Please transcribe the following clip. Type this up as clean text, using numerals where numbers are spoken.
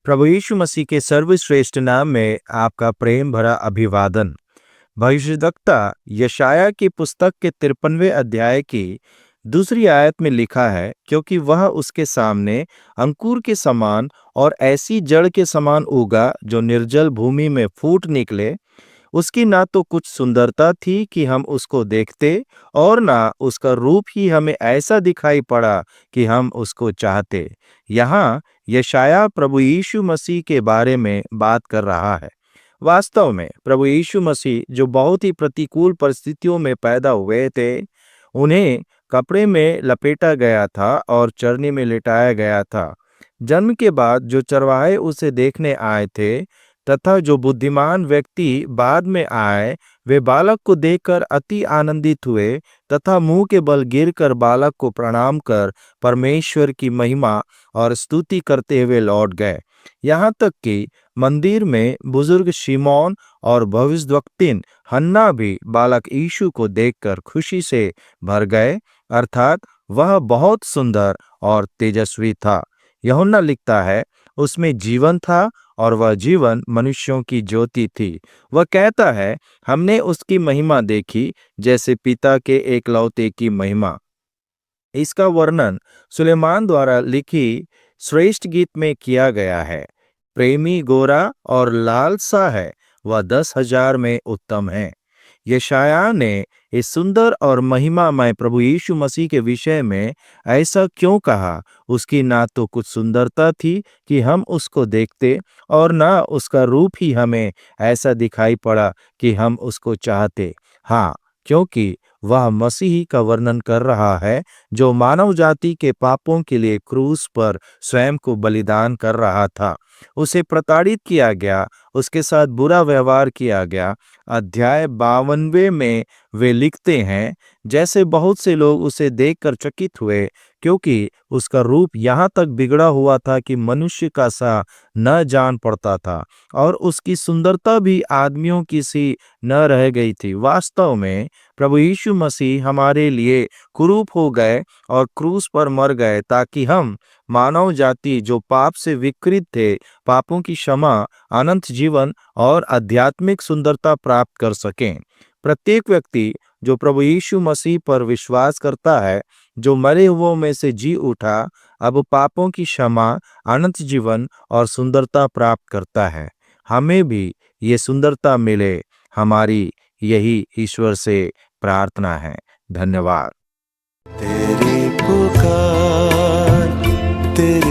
प्रभु यीशु मसीह के सर्वश्रेष्ठ नाम में आपका प्रेम भरा अभिवादन। भविष्यद्वक्ता यशायाह की पुस्तक के 53वें अध्याय की दूसरी आयत में लिखा है, क्योंकि वह उसके सामने अंकुर के समान और ऐसी जड़ के समान उगा जो निर्जल भूमि में फूट निकले। उसकी ना तो कुछ सुंदरता थी कि हम उसको देखते, और ना उसका रूप ही हमें ऐसा दिखाई पड़ा कि हम उसको चाहते। यहाँ यशायाह प्रभु यीशु मसीह के बारे में बात कर रहा है। वास्तव में प्रभु यीशु मसीह जो बहुत ही प्रतिकूल परिस्थितियों में पैदा हुए थे, उन्हें कपड़े में लपेटा गया था और चरनी में लिटाया गया था। जन्म के बाद जो चरवाहे उसे देखने आए थे तथा जो बुद्धिमान व्यक्ति बाद में आए, वे बालक को देखकर अति आनंदित हुए तथा मुंह के बल गिरकर बालक को प्रणाम कर परमेश्वर की महिमा और स्तुति करते हुए लौट गए। यहाँ तक कि मंदिर में बुजुर्ग शिमोन और भविष्यद्वक्तिन हन्ना भी बालक यीशु को देखकर खुशी से भर गए, अर्थात वह बहुत सुंदर और तेजस्वी था। यूहन्ना लिखता है, उसमें जीवन था और वह जीवन मनुष्यों की ज्योति थी। वह कहता है, हमने उसकी महिमा देखी, जैसे पिता के एकलौते की महिमा। इसका वर्णन सुलेमान द्वारा लिखी श्रेष्ठ गीत में किया गया है। प्रेमी गोरा और लाल सा है, वह 10,000 में उत्तम है। यशायाह ने इस सुंदर और महिमामय प्रभु यीशु मसीह के विषय में ऐसा क्यों कहा? उसकी ना तो कुछ सुंदरता थी कि हम उसको देखते, और ना उसका रूप ही हमें ऐसा दिखाई पड़ा कि हम उसको चाहते। हाँ, क्योंकि वह मसीही का वर्णन कर रहा है, जो मानव जाति के पापों के लिए क्रूस पर स्वयं को बलिदान कर रहा था। उसे प्रताड़ित किया गया, उसके साथ बुरा व्यवहार किया गया। अध्याय 52 में वे लिखते हैं, जैसे बहुत से लोग उसे देखकर चकित हुए, क्योंकि उसका रूप यहाँ तक बिगड़ा हुआ था कि मनुष्य का सा न जान पड़ता था, और उसकी सुंदरता भी आदमियों की सी न रह गई थी। वास्तव में प्रभु यीशु मसीह हमारे लिए कुरूप हो गए और क्रूस पर मर गए, ताकि हम मानव जाति जो पाप से विकृत थे, पापों की क्षमा, अनंत जीवन और आध्यात्मिक सुंदरता प्राप्त कर सकें। प्रत्येक व्यक्ति जो प्रभु यीशु मसीह पर विश्वास करता है, जो मरे हुओं में से जी उठा, अब पापों की क्षमा, अनंत जीवन और सुंदरता प्राप्त करता है। हमें भी ये सुंदरता मिले, हमारी यही ईश्वर से प्रार्थना है। धन्यवाद। तेरी पुकार, तेरी